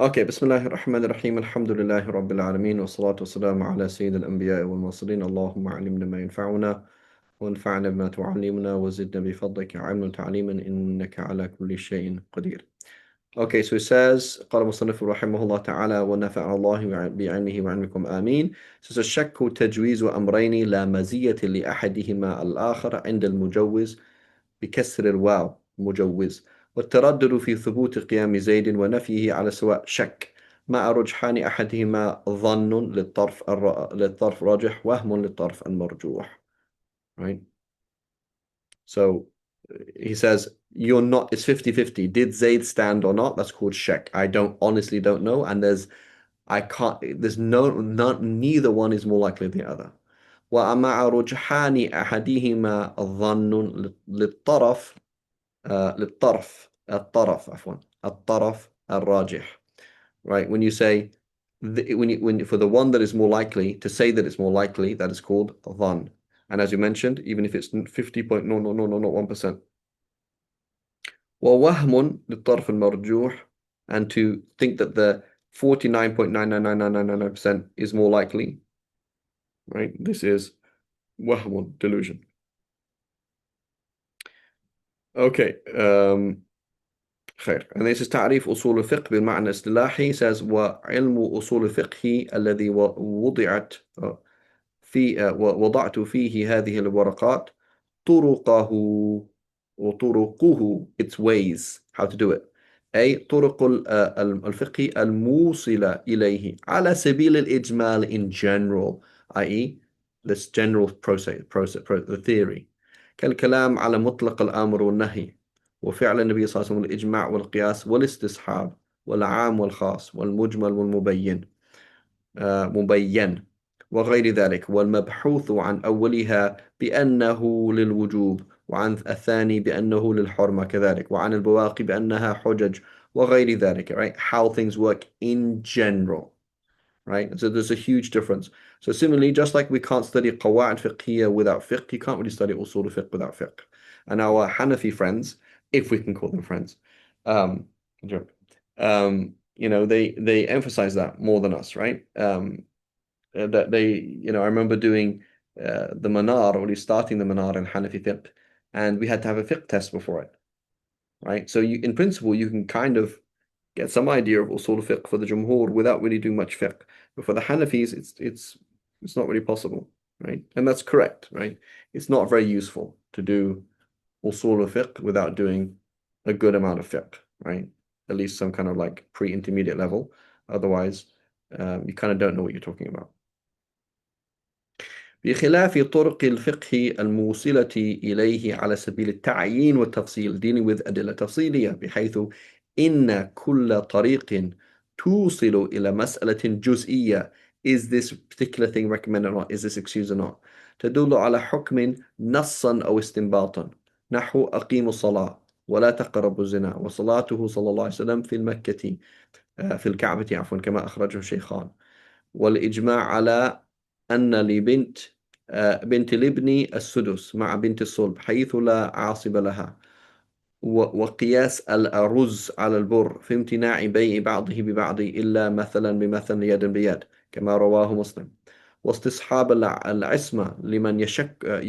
اوكي، بسم الله الرحمن الرحيم. الحمد لله رب العالمين، والصلاة والسلام على سيد الأنبياء والمرسلين. اللهم علمنا ما ينفعنا وانفعنا بما تعلمنا وزدنا بفضلك علما وتعليما إنك على كل شيء قدير. Okay, so it says قال المصنف رحمه الله تعالى ونفع الله بعلمه وعلمكم آمين. So الشك تجويز أمرين لا مزية لأحدهما الآخر عند المجوز بكسر الواو مجوز، والتردد في ثبوت قيام زيد ونفيه على سواء شك مع رجحان أحدهما ظن للطرف راجح، وهم للطرف المرجوح. Right? So he says, you're not, it's 50-50. Did Zayd stand or not? That's called shak. I honestly don't know. And neither one is more likely than the other. ومع رجحان أحدهما الظن للطرف عفوا الطرف الراجح. Right? When you say for the one that is more likely, to say that it's more likely, that is called dhann. And as you mentioned, even if it's 50.00001%. ووهم للطرف المرجوح, and to think that the 49.99999% is more likely, right? This is وهم, delusion. Okay. خير. And this is تعريف أصول الفقه بالمعنى الاصطلاحي. Says وعلم أصول الفقه الذي وضعت فيه هذه الورقات طرقه وطرقه, its ways, how to do it. أي طرق الفقه الموصلة إليه على سبيل الإجمال in general, i.e. this general the theory. كالكلام على مطلق الأمر والنهي، وفعل النبي صلى الله عليه وسلم، الإجماع والقياس والاستصحاب والعام والخاص والمجمل والمبين مبين وغير ذلك، والمبحوث عن أولها بأنه للوجوب، وعن الثاني بأنه للحرمة كذلك، وعن البواقي بأنها حجج وغير ذلك. Right? How things work in general. Right? So there's a huge difference. So similarly, just like we can't study قواعد فقهية without fiqh, you can't really study usul fiqh without fiqh. And our Hanafi friends, if we can call them friends, um, they emphasize that more than us, right? That I remember doing the manar, or starting the manar in Hanafi fiqh, and we had to have a fiqh test before it, right? So in principle, you can kind of get some idea of usul fiqh for the Jumhur without really doing much fiqh. But for the Hanafis, it's not really possible, right? And that's correct, right? It's not very useful to do usul fiqh without doing a good amount of fiqh, right? At least some kind of like pre-intermediate level. Otherwise, you kind of don't know what you're talking about. بخلاف طرق الفقه الموصلة إليه على سبيل التعيين والتفصيل, dealing with أدلة تفصيلية, بحيث إن كل طريق توصل إلى مسألة جزئية, is this particular thing recommended or not, is this excused or not, تدل على حكم نصا أو استنباطا، نحو أقيموا الصلاة ولا تقربوا الزنا، وصلاته صلى الله عليه وسلم في المكة في الكعبة عفوا كما أخرجه الشيخان، والإجماع على أن بنت الابن السدس مع بنت الصلب حيث لا عاصب لها، وقياس الأرز على البر في امتناع بيع بعضه ببعض إلا مثلا بمثل يد بيد كما رواه مسلم، واستصحاب العصمة لمن يشك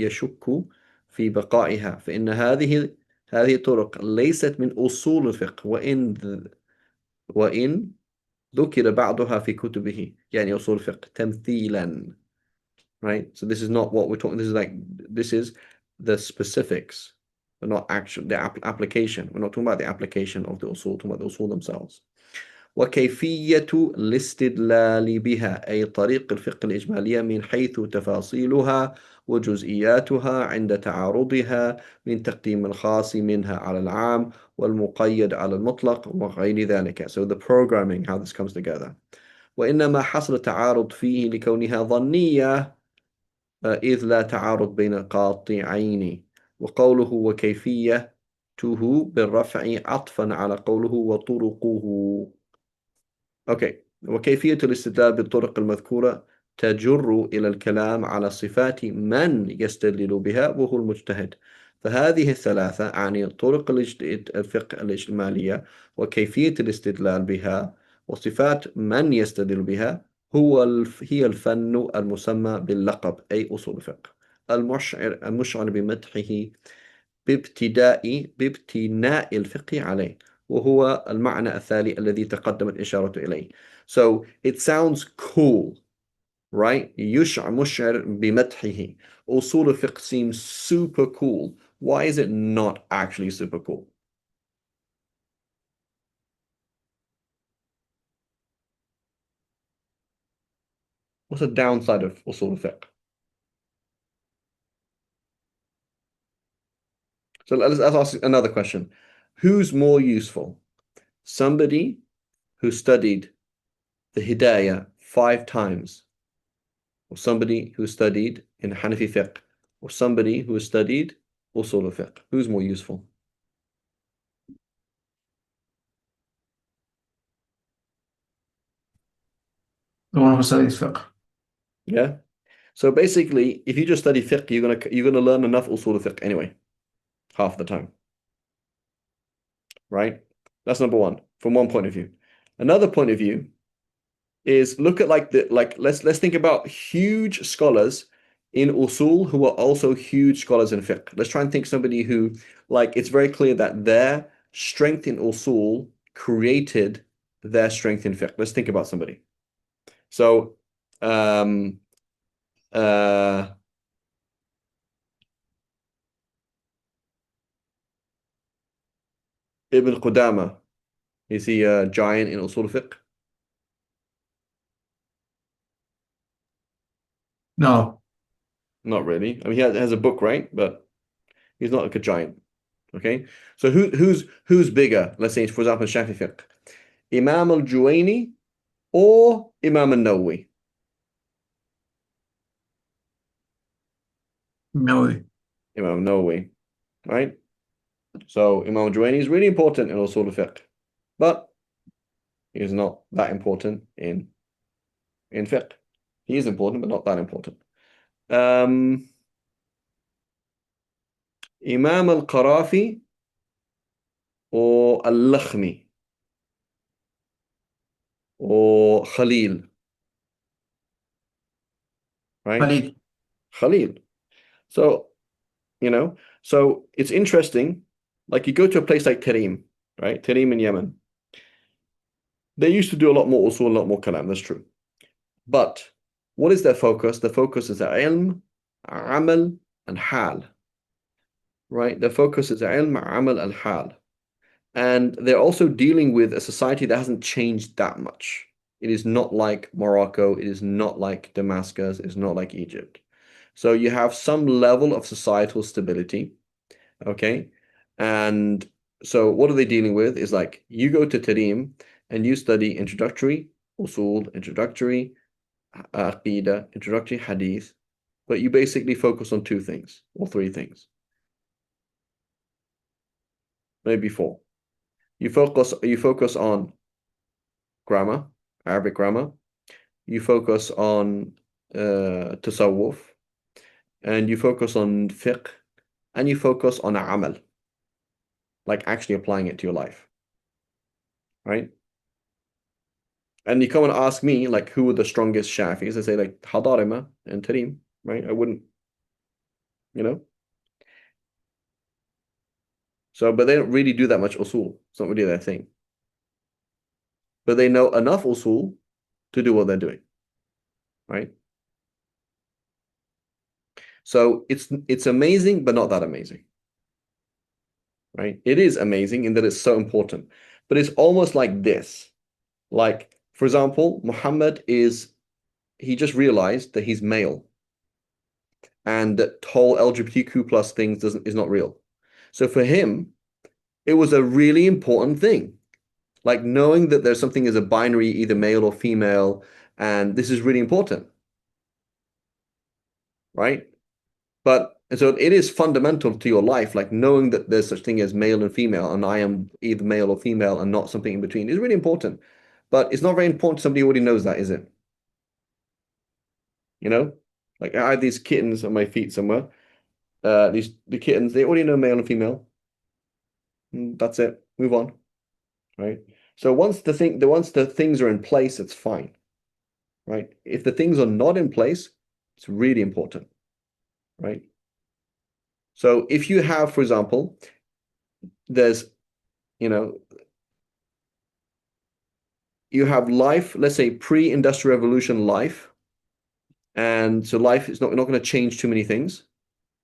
في بقائها، فإن هذه الطرق ليست من أصول الفقه، وإن ذكر بعضها في كتبه، يعني أصول الفقه تمثيلا. Right? So this is not what we're talking. This is the specifics, but not actual the application. We're not talking about the application of the usul, we're talking about the usul themselves. وكيفية الاستدلال بها، أي طريق الفقه الإجمالية من حيث تفاصيلها وجزئياتها عند تعارضها، من تقديم الخاص منها على العام والمقيد على المطلق وغير ذلك. So the programming, how this comes together. وإنما حصل تعارض فيه لكونها ظنية، إذ لا تعارض بين قاطعين، وقوله وكيفيته بالرفع عطفا على قوله وطرقه. أوكي. وكيفية الاستدلال بالطرق المذكورة تجر إلى الكلام على صفات من يستدل بها وهو المجتهد، فهذه الثلاثة، يعني طرق الفقه الإجمالية وكيفية الاستدلال بها وصفات من يستدل بها هي الفن المسمى باللقب أي أصول الفقه المشعر بمدحه بابتناء الفقه عليه وهو المعنى التالي الذي تقدمت إشارة إليه. So it sounds cool, right? مشعر بمدحه. أصول الفقه seems super cool. Why is it not actually super cool? What's the downside of أصول الفقه? So let's ask another question. Who's more useful? Somebody who studied the Hidayah 5 times, or somebody who studied in Hanafi fiqh, or somebody who studied usul fiqh? Who's more useful? The one who studies fiqh. Yeah. So basically, if you just study fiqh, you're gonna learn enough usul fiqh anyway, half the time, right? That's number one, from one point of view. Another point of view is look at let's think about huge scholars in usul who are also huge scholars in fiqh. Let's try and think somebody who it's very clear that their strength in usul created their strength in fiqh. Let's think about somebody. So um uh Ibn Qudama, is he a giant in usul fiqh? No, Not really. I mean, he has a book, right? But he's not like a giant. Okay. So who's bigger? Let's say, for example, Shafi fiqh. Imam al-Juwayni or Imam al-Nawawi? no. Imam al-Nawawi, right? So Imam al-Juwayni is really important in usul fiqh, but he is not that important in fiqh. He is important, but not that important. Um, Imam al-Qarafi or al-Lakhmi or Khalil, right? Khalid. Khalil. So, so it's interesting. Like you go to a place like Tarim, right? Tarim in Yemen. They used to do a lot more usul, a lot more kalam. That's true. But what is their focus? The focus is ilm, amal, and hal, right? Their focus is ilm, amal, and hal. And they're also dealing with a society that hasn't changed that much. It is not like Morocco. It is not like Damascus. It's not like Egypt. So you have some level of societal stability. Okay. And so what are they dealing with is like you go to Tarim and you study introductory, usul, introductory, aqidah, introductory hadith, but you basically focus on 2 things or 3 things, maybe 4. You focus on grammar, Arabic grammar. You focus on tasawwuf, and you focus on fiqh, and you focus on amal, like actually applying it to your life, right? And you come and ask me like who are the strongest Shafis? I say like Hadarima and Tarim, right? I wouldn't, you know. So, but they don't really do that much usul. It's not really their thing. But they know enough usul to do what they're doing, right? So it's amazing, but not that amazing, right? It is amazing in that it's so important, but it's almost like this. Like, for example, Muhammad he just realized that he's male and that whole LGBTQ plus things is not real. So for him, it was a really important thing. Like knowing that there's something as a binary, either male or female, and this is really important, right? But and so it is fundamental to your life, like knowing that there's such thing as male and female, and I am either male or female and not something in between is really important. But it's not very important to somebody who already knows that, is it? You know? Like I have these kittens on my feet somewhere. The kittens, they already know male and female. That's it. Move on, right? So once the things are in place, it's fine, right? If the things are not in place, it's really important, right? So if you have, for example, there's, you know, you have life, let's say pre-industrial revolution life, and so life is not going to change too many things,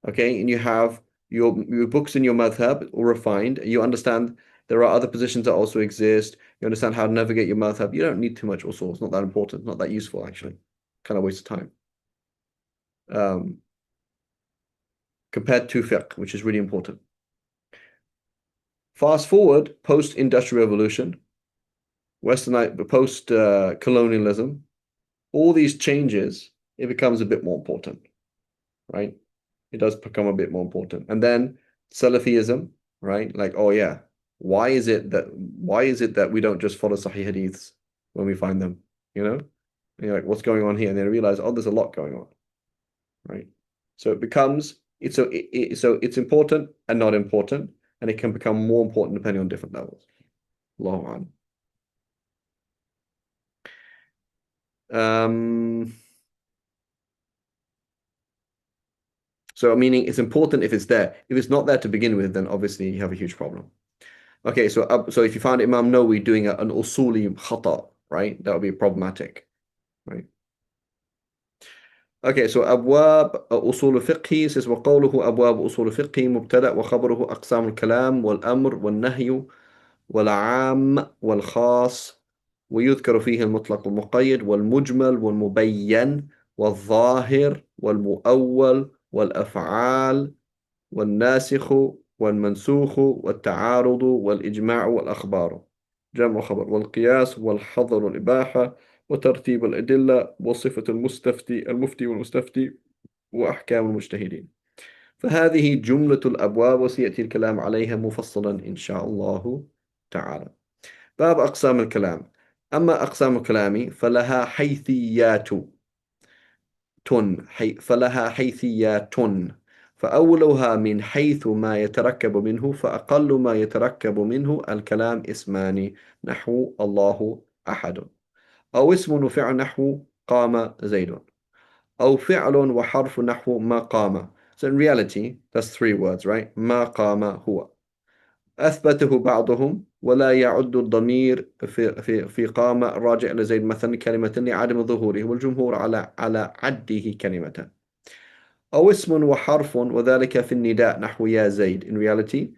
okay? And you have your books in your madhab all refined. You understand there are other positions that also exist. You understand how to navigate your madhab. You don't need too much usul. It's not that important, not that useful actually. Kind of waste of time. Um, compared to fiqh, which is really important. Fast forward post-industrial revolution, post-colonialism, all these changes, it becomes a bit more important, right? It does become a bit more important. And then Salafism, right? Like, oh yeah, why is it that we don't just follow Sahih hadiths when we find them? You know? And you're like, what's going on here? And then realize, oh, there's a lot going on, right? So it becomes so it's important and not important, and it can become more important depending on different levels. Allahu a'lam. Um, so meaning it's important if it's there. If it's not there to begin with, then obviously you have a huge problem. Okay, so if you found Imam Nawawi doing an usuli khata, right, that would be problematic, right? Okay, so أبواب أصول الفقه says وقوله أبواب أصول الفقه مبتدأ وخبره أقسام الكلام والأمر والنهي والعام والخاص ويذكر فيه المطلق والمقيد والمجمل والمبين والظاهر والمؤول والأفعال والناسخ والمنسوخ والتعارض والإجماع والأخبار جمع خبر والقياس والحظر والإباحة وترتيب الأدلة وصفة المفتي والمستفتي وأحكام المجتهدين. فهذه جملة الأبواب وسيأتي الكلام عليها مفصلا إن شاء الله تعالى. باب أقسام الكلام. أما أقسام الكلام فلها حيثيات فأولها من حيث ما يتركب منه فأقل ما يتركب منه الكلام اسمان نحو الله أحد أو اسم وفعل نحو قام زيد أو فعل وحرف نحو ما قام. So in reality, that's three words, right? ما قام هو. أثبته بعضهم ولا يعد الضمير في قام راجع لزيد مثلا كلمة لعدم ظهوره والجمهور على عده كلمة. أو اسم وحرف وذلك في النداء نحو يا زيد. In reality,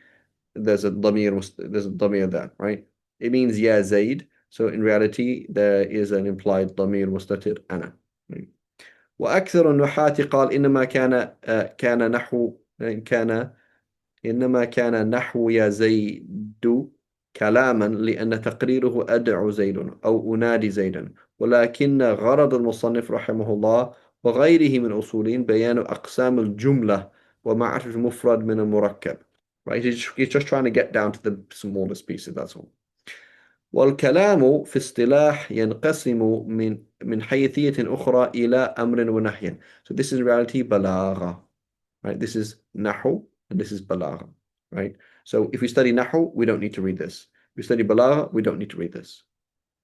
there's a ضمير there, right? It means يا زيد. So in reality, there is an implied ضمير مستتر أنا. Right? وأكثر النحاة قال كان نحو كان إنما كان نحو يا زيد كلاما لأن تقريره أدعو زيد أو أنادي زيدا ولكن غرض المصنف رحمه الله وغيره من أصولين بيان أقسام الجملة ومعرفة المفرد من المركب. Right? He's just trying to get down to the smallest pieces, that's all. والكلام في اصطلاح ينقسم من حيثية أخرى إلى أمر ونهي. So this is in reality بلاغة. Right? This is nahu and this is balagha, right? So if we study nahu, we don't need to read this. If we study balagha, we don't need to read this,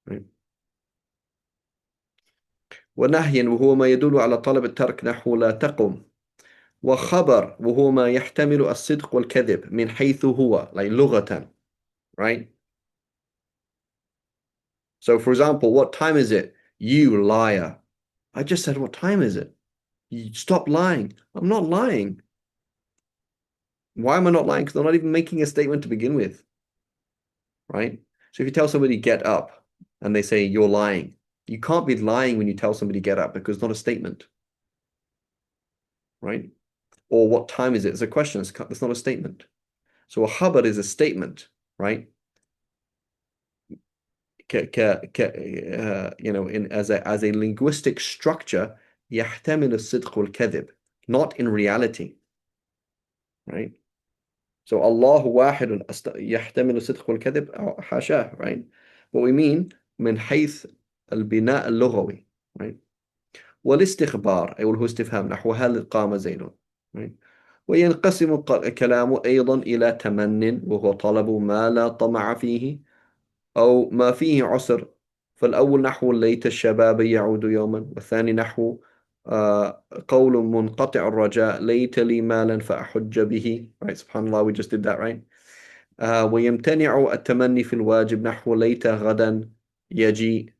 right? ونهيا وهو ما يدل على طلب الترك نحو لا تقم. وخبر وهو ما يحتمل الصدق والكذب من حيث هو, like لغة, right? So for example, what time is it? You liar. I just said, what time is it? You stop lying. I'm not lying. Why am I not lying? Because I'm not even making a statement to begin with, right? So if you tell somebody get up and they say you're lying, you can't be lying when you tell somebody get up because it's not a statement, right? Or what time is it? It's a question. It's not a statement. So a khabar is a statement, right? As a linguistic structure, يحتمل الصدق والكذب, not in reality, right? So Allah واحد يحتمل الصدق والكذب حاشاه, right? What we mean من حيث البناء اللغوي, right? والاستخبار أي هو استفهام نحو هل قام زيد, right? وينقسم الكلام أيضا إلى تمن وهو طلب ما لا طمع فيه أو ما فيه عسر. فالأول نحو ليت الشباب يعود يوما، والثاني نحو قول منقطع الرجاء ليت لي مالا فأحج به. Right, subhanallah, we just did that, right? ويمتنع التمني في الواجب نحو ليت غدا يجيء،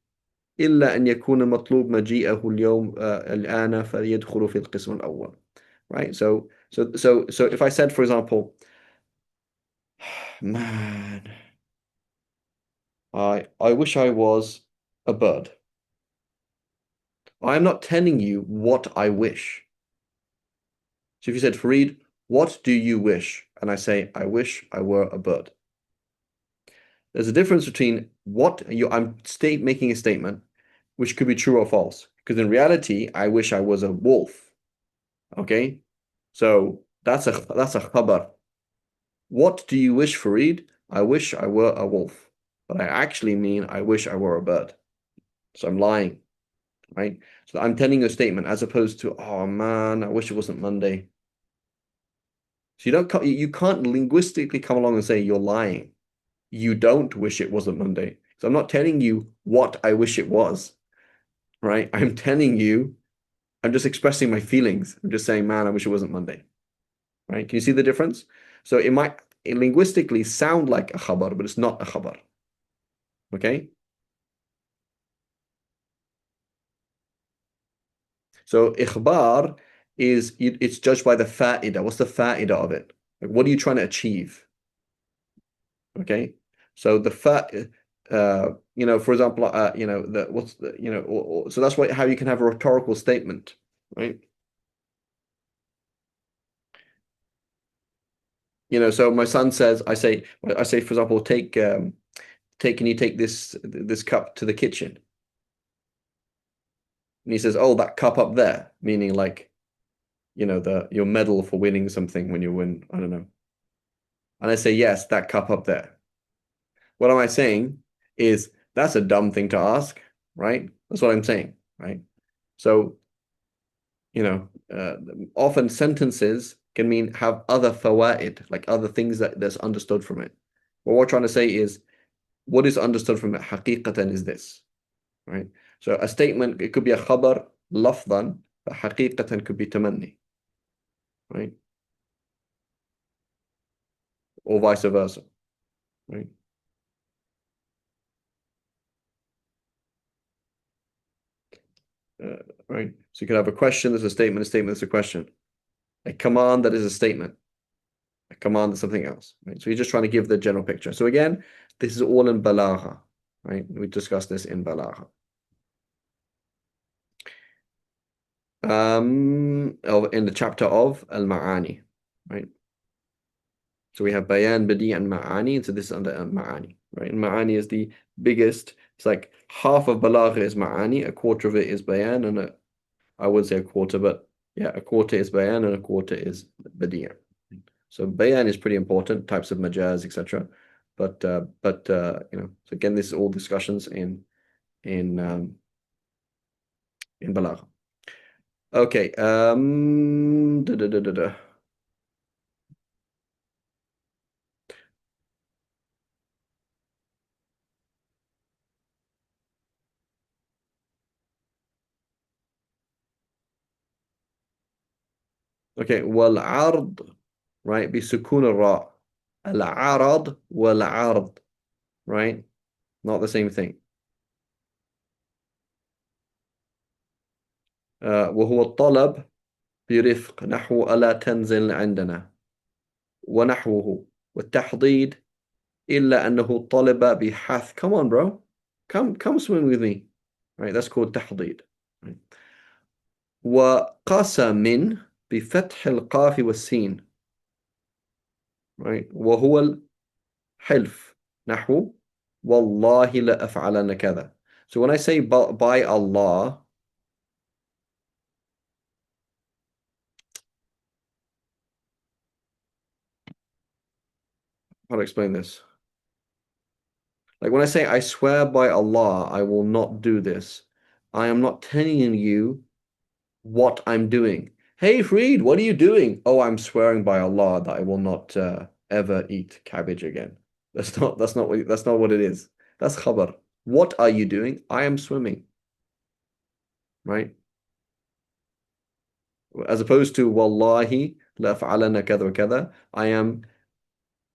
إلا أن يكون المطلوب مجيئه اليوم الآن فيدخل في القسم الأول. Right? So if I said, for example, man, I wish I was a bird. I'm not telling you what I wish. So if you said, Fareed, what do you wish? And I say, I wish I were a bird. There's a difference between I'm making a statement, which could be true or false. Because in reality, I wish I was a wolf. Okay? So that's a khabar. What do you wish, Fareed? I wish I were a wolf. But I actually mean I wish I were a bird. So I'm lying, right? So I'm telling you a statement as opposed to, oh man, I wish it wasn't Monday. So you can't linguistically come along and say you're lying. You don't wish it wasn't Monday. So I'm not telling you what I wish it was, right? I'm telling you, I'm just expressing my feelings. I'm just saying, man, I wish it wasn't Monday, right? Can you see the difference? So it might linguistically sound like a khabar, but it's not a khabar, okay? So ikhbar it's judged by the fa'ida. What's the fa'ida of it? Like, what are you trying to achieve? Okay. So the for example, so that's how you can have a rhetorical statement, right? So my son says, I say, for example, can you take this cup to the kitchen? And he says, oh, that cup up there, meaning like, your medal for winning something when you win, I don't know. And I say, yes, that cup up there. What am I saying is that's a dumb thing to ask, right? That's what I'm saying, right? So, often sentences can have other fawaid, like other things that's understood from it. What we're trying to say is what is understood from it haqiqatan is this, right? So a statement, it could be a khabar lafdan, but haqiqatan could be tamanni, right? Or vice versa, right? Uh, right? So you can have a question that's a statement that's a question. A command that is a statement. A command is something else, right? So you're just trying to give the general picture. So again, this is all in balagha, right? We discussed this in balagha. In the chapter of al-ma'ani, right? So we have bayan, badi, and ma'ani, and so this is under ma'ani, right? And ma'ani is the biggest. It's like half of balagha is ma'ani, a quarter of it is bayan, and I would say a quarter, but yeah, a quarter is bayan and a quarter is badi'. So bayan is pretty important, types of majaz, etc. So again, this is all discussions in balagha. Okay. Okay. والعرض, right? بسكون الراء. العرض والعرض, right? Not the same thing. وهو الطلب برفق نحو ألا تنزل عندنا ونحوه، والتحضيض إلا أنه طلب بحث. Come on, bro. Come swim with me. Right, that's called تحضيض. Right. وقسم بفتح القاف والسين. Right. وهو الحلف نحو والله لأفعلن كذا. So when I say by Allah, how to explain this? Like when I say I swear by Allah, I will not do this, I am not telling you what I'm doing. Hey, Freed, what are you doing? Oh, I'm swearing by Allah that I will not ever eat cabbage again. That's not what it is. That's khabar. What are you doing? I am swimming, right? As opposed to wallahi la fa'alana kada wa kada, I am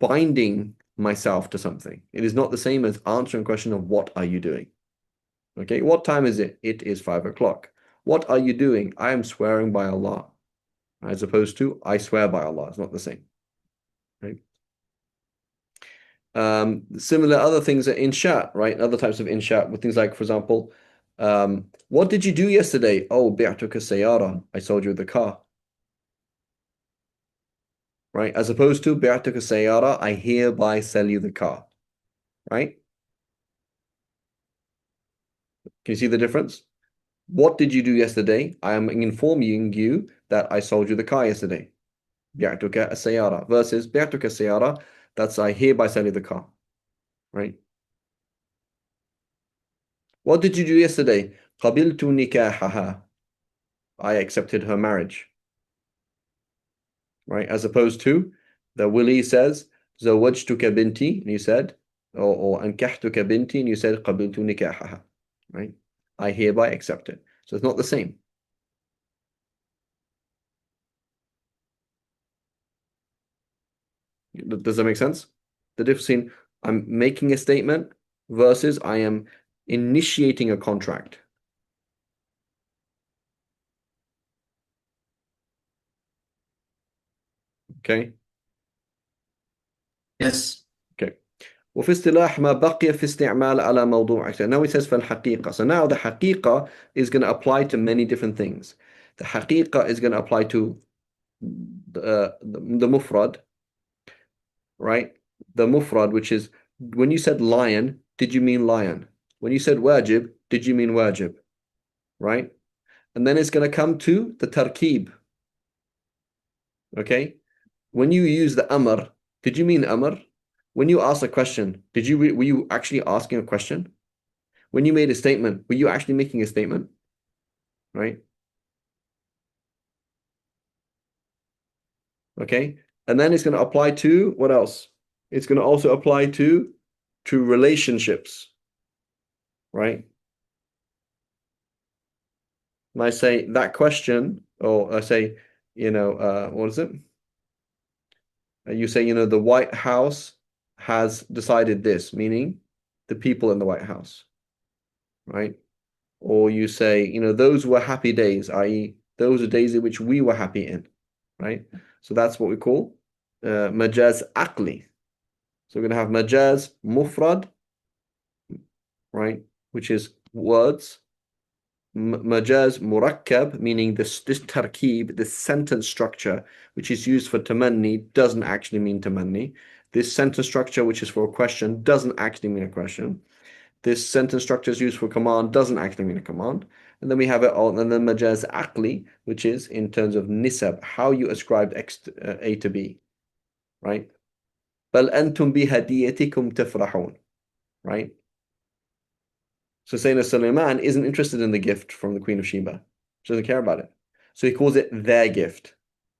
binding myself to something. It is not the same as answering a question of what are you doing? Okay, what time is it? It is 5 o'clock. What are you doing? I am swearing by Allah. As opposed to I swear by Allah. It's not the same. Right? Similar other things are insha, right? Other types of insha with things like, for example, what did you do yesterday? Oh, bi'tuka sayara. I sold you the car. Right? As opposed to bi'tuka sayara, I hereby sell you the car. Right? Can you see the difference? What did you do yesterday? I am informing you that I sold you the car yesterday. Bi'tuka sayara versus bi'tuka sayara, that's I hereby sell you the car. Right? What did you do yesterday? قبلت نكاحها. I accepted her marriage. Right? As opposed to the Willie says, زوجتك بنتي, and you said, or أنكحتك بنتي, and you said قبلت نكاحها. Right? I hereby accept it. So it's not the same. Does that make sense? The difference between I'm making a statement versus I am initiating a contract. Okay? Yes. Okay. وفي اصطلاح ما بقي في استعمال على موضوع. So now he says فالحقيقة. So now the حقيقة is going to apply to many different things. The حقيقة is going to apply to the mufrad, right? The mufrad, which is when you said lion, did you mean lion? When you said wajib, did you mean wajib? Right? And then it's going to come to the tarkib. Okay? When you use the amr, did you mean amr? When you ask a question, were you actually asking a question? When you made a statement, were you actually making a statement? Right? Okay? And then it's going to apply to what else? It's going to also apply to relationships. Right? And I say that question, or I say, what is it? You say, the White House has decided this, meaning the people in the White House, right? Or you say, those were happy days, i.e., those are days in which we were happy in, right? So that's what we call majaz aqli. So we're going to have majaz mufrad, right? Which is words. Majaz murakkab, meaning this tarkib, this sentence structure, which is used for tamanni, doesn't actually mean tamanni. This sentence structure, which is for a question, doesn't actually mean a question. This sentence structure is used for command, doesn't actually mean a command. And then we have it all, and then majaz aqli, which is in terms of nisab, how you ascribed A to B, right? بل أنتم بهديتكم تفرحون, right? So Sayyidina Sulaiman isn't interested in the gift from the Queen of Sheba. She doesn't care about it. So he calls it their gift,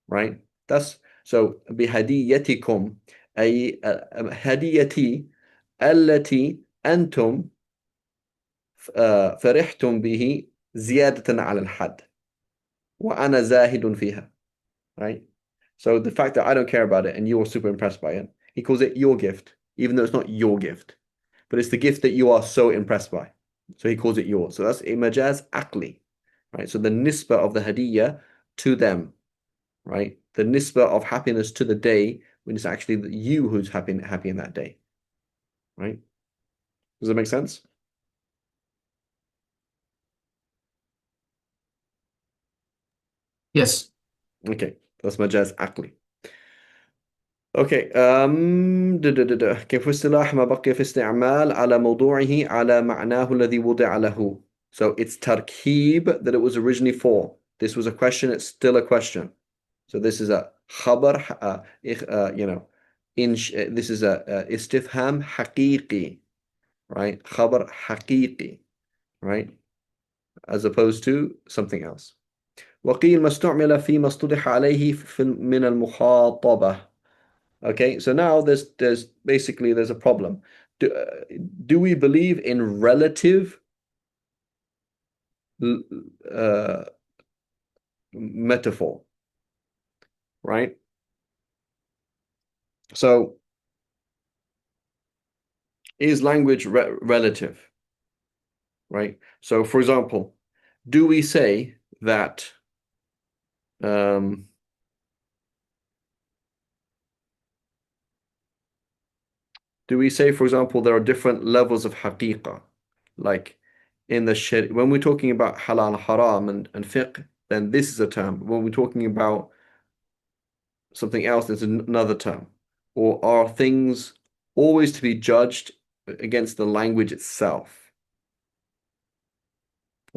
right? That's so بهديتكم أي هديتي التي أنتم فرحتم به زيادة على الحد وأنا زاهد فيها, right? So the fact that I don't care about it and you're super impressed by it, he calls it your gift, even though it's not your gift, but it's the gift that you are so impressed by. So he calls it yours. So that's a majaz aqli, right? So the nisbah of the hadiyah to them, right? The nisbah of happiness to the day when it's actually you who's happy in that day, right? Does that make sense? Yes. Okay, that's majaz aqli. اوكي كيف اصطلاح ما بقي في استعمال على موضوعه على معناه الذي وضع له. So it's tarkib that it was originally for. This was a question, it's still a question. So this is a khabar, this is a istifham haqiqi, right? Khabar haqiqi, right? As opposed to something else. وقيل ما استعمل فيما اصطلح عليه من المخاطبة. Okay, so now there's a problem. Do we believe in relative uh, metaphor, right? So is language relative, right? So for example, do we say that um, do we say, for example, there are different levels of haqiqah? Like in the Sharia, when we're talking about halal, haram, and fiqh, then this is a term. When we're talking about something else, there's another term. Or are things always to be judged against the language itself?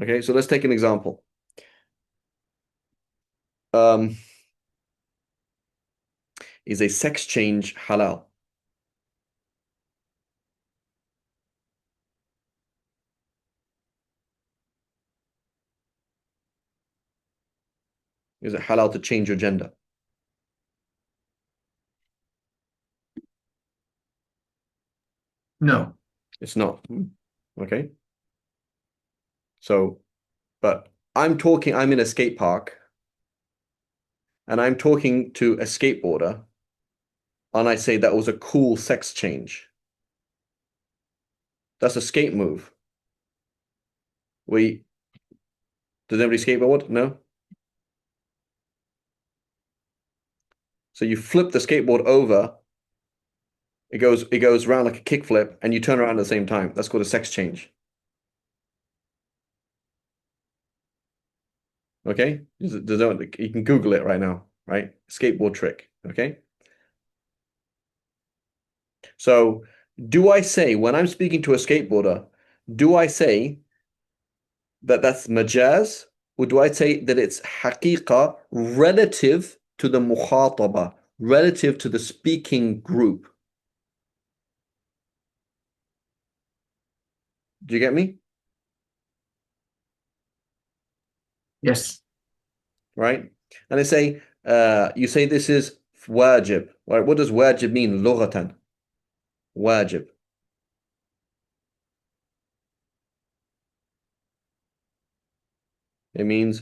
Okay, so let's take an example. Um, is a sex change halal? Is it halal to change your gender? No. It's not. Okay. So, but I'm in a skate park and I'm talking to a skateboarder and I say that was a cool sex change. That's a skate move. We, does anybody skateboard? No? So you flip the skateboard over, it goes around like a kickflip, and you turn around at the same time. That's called a sex change. Okay? You can Google it right now, right? Skateboard trick. Okay? So do I say when I'm speaking to a skateboarder, do I say that that's majaz, or do I say that it's haqiqa relative to the mukhataba, relative to the speaking group? Do you get me? Yes. Right? And I say, you say this is wajib. Right? What does wajib mean? Lughatan. Wajib. It means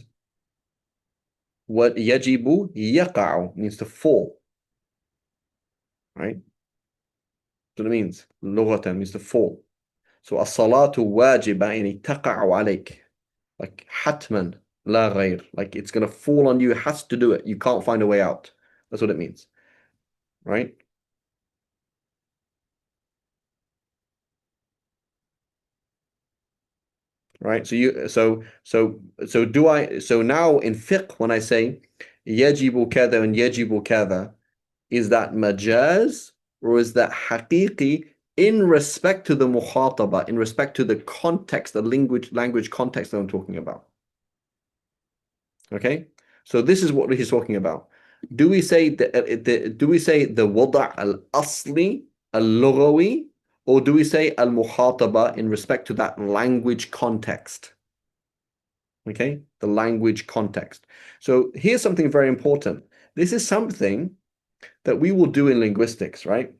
what yajibu yaqa'u means to fall. Right? That's what it means. Lughatan means to fall. So as-salatu wajiba yani taqa'u alayk. Like hatman la ghayr. Like it's gonna fall on you, it has to do it. You can't find a way out. That's what it means. Right? Right. So now in fiqh when I say yajibu kada and yajibu kada, is that majaz or is that haqiqi in respect to the mukhataba, in respect to the context, the language context that I'm talking about? Okay, so this is what he's talking about. Do we say the wada' al-asli al-lughawi, or do we say al-mukhataba in respect to that language context? Okay, the language context. So here's something very important. This is something that we will do in linguistics, right?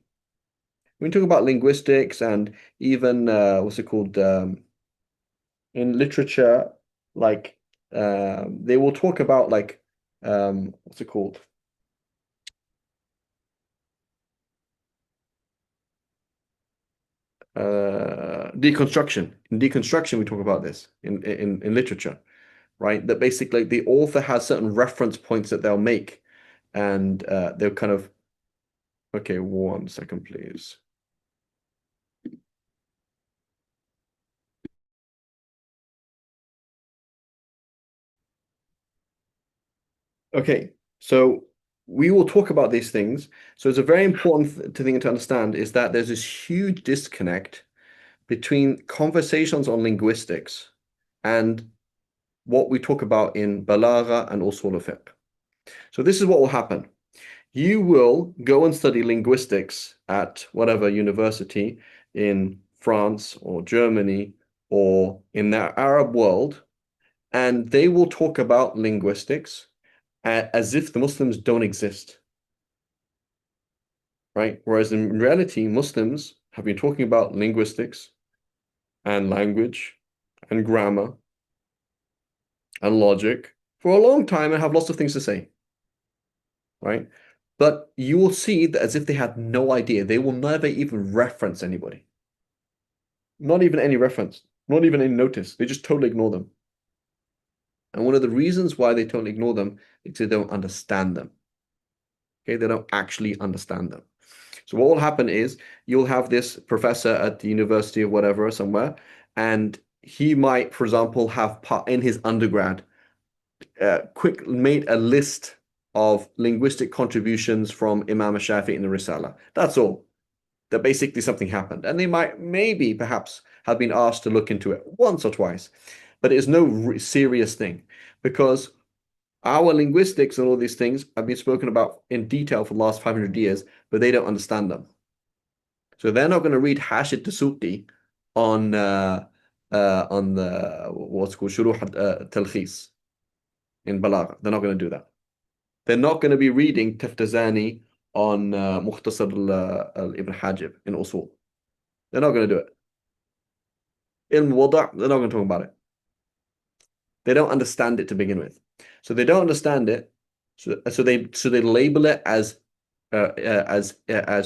When we talk about linguistics and even what's it called in literature, like they will talk about like what's it called? Deconstruction. In deconstruction, we talk about this in literature, right? That basically the author has certain reference points that they'll make, and they'll kind of okay, 1 second, please. Okay, so we will talk about these things. So it's a very important thing to understand is that there's this huge disconnect between conversations on linguistics and what we talk about in balagha and usul al-fiqh. So this is what will happen. You will go and study linguistics at whatever university in France or Germany or in the Arab world, and they will talk about linguistics as if the Muslims don't exist, right? Whereas in reality, Muslims have been talking about linguistics and language and grammar and logic for a long time and have lots of things to say, right? But you will see that as if they had no idea. They will never even reference anybody. Not even any reference, not even any notice. They just totally ignore them. And one of the reasons why they totally ignore them is they don't understand them. Okay, they don't actually understand them. So what will happen is you'll have this professor at the university or whatever somewhere, and he might, for example, have in his undergrad quick made a list of linguistic contributions from Imam Shafi in the Risala. That's all. That basically something happened, and they might maybe perhaps have been asked to look into it once or twice, but it is no serious thing because our linguistics and all these things have been spoken about in detail for the last 500 years, but they don't understand them. So they're not going to read Hashid Dasuki on on the what's called Shuruh Talkhis in Balagha. They're not going to do that. They're not going to be reading Taftazani on Mukhtasar Ibn Hajib in Usul. They're not going to do it. Ilm Wada', they're not going to talk about it. They don't understand it to begin with. So they don't understand it. So they label it as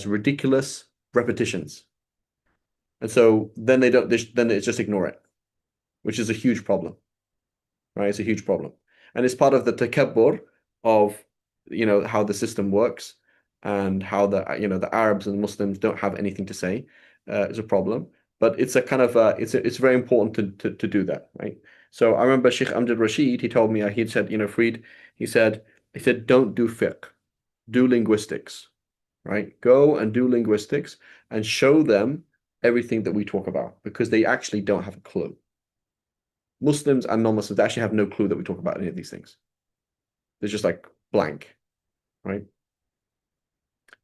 ridiculous repetitions. And so then then it's just ignore it, which is a huge problem, right? It's a huge problem. And it's part of the takabbur of, how the system works and how the Arabs and Muslims don't have anything to say is a problem. But it's a kind of it's very important to do that, right? So I remember Sheikh Amjad Rashid, he told me, he said, Freed, he said, don't do fiqh, do linguistics, right? Go and do linguistics and show them everything that we talk about because they actually don't have a clue. Muslims and non-Muslims actually have no clue that we talk about any of these things. They're just like blank, right?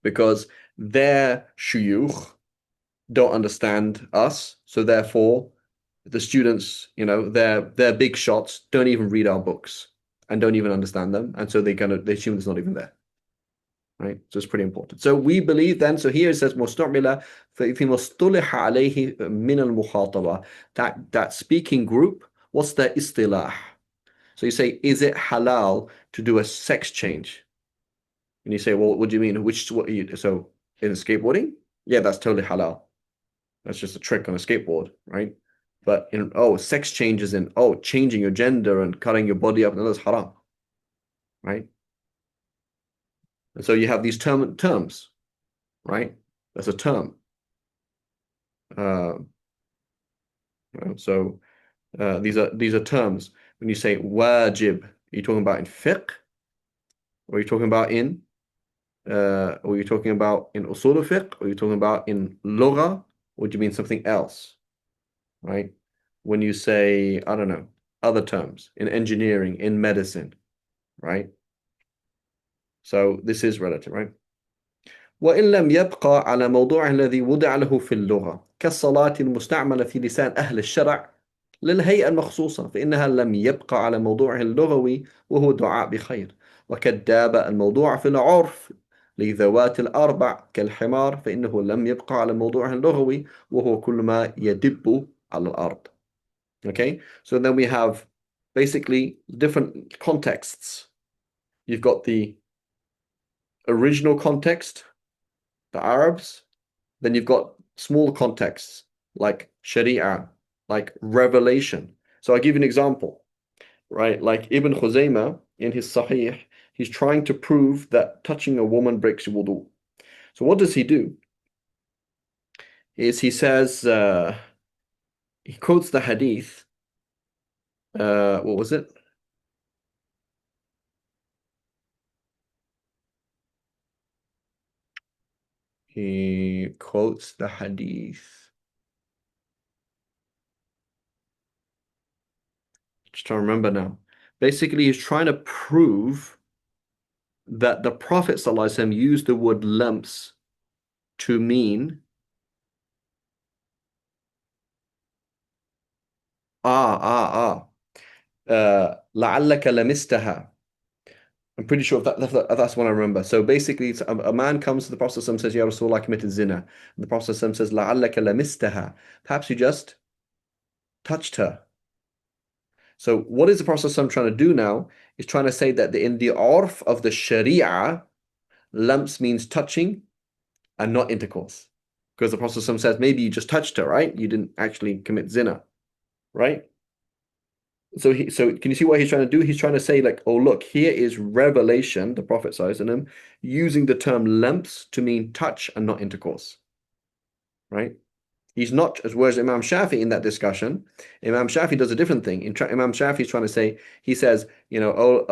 Because their shuyukh don't understand us, so therefore the students, their big shots don't even read our books and don't even understand them, and so they assume it's not even there. Right? So it's pretty important. So we believe then, so here it says مستعملة في مصطلح عليه من المخاطبة. That speaking group, what's the istilah? So you say, is it halal to do a sex change? And you say, well, what do you mean? So in skateboarding? Yeah, that's totally halal. That's just a trick on a skateboard, right? But sex changes in changing your gender and cutting your body up, and that's haram, right? And so you have these terms, right? That's a term. Uh, so these are terms. When you say wajib, are you talking about in fiqh? Or are you talking about in or are you talking about in usul fiqh? Or are you talking about in lugha? Or do you mean something else? Right? When you say, I don't know, other terms in engineering, in medicine, right? So this is relative, right? وإن لم يبقى على موضوعه الذي وضع له في اللغة كالصلاة المستعملة في لسان أهل الشرع للهيئة المخصوصة فإنها لم يبقى على موضوعه اللغوي وهو دعاء بخير وكالدابة الموضوع في العرف لذوات الأربع كالحمار فإنه لم يبقى على موضوعه اللغوي وهو كل ما يدب على الأرض. Okay, so then we have basically different contexts. You've got the original context, the Arabs, then you've got small contexts like Sharia, like revelation. So I'll give you an example, right? Like Ibn Khuzaymah in his Sahih, he's trying to prove that touching a woman breaks your wudu. So what does he do? Is he says, he quotes the hadith, what was it? He quotes the hadith. Just trying to remember now. Basically, he's trying to prove that the Prophet ﷺ used the word lamps to mean لعلك لمستها I'm pretty sure that's what I remember. So basically, a man comes to the Prophet and says, Ya Rasulullah, I committed zina. And the Prophet says, لَعَلَّكَ لَمِسْتَهَا. Perhaps you just touched her. So what is the Prophet trying to do now? Is trying to say that in the urf of the Sharia, lamps means touching and not intercourse. Because the Prophet says, maybe you just touched her, right? You didn't actually commit zina, right? So can you see what he's trying to do? He's trying to say like, oh look, here is revelation, the Prophet ﷺ, using the term lamps to mean touch and not intercourse, right? He's not, as whereas Imam Shafi in that discussion, Imam Shafi does a different thing. Imam Shafi is trying to say, he says, you know,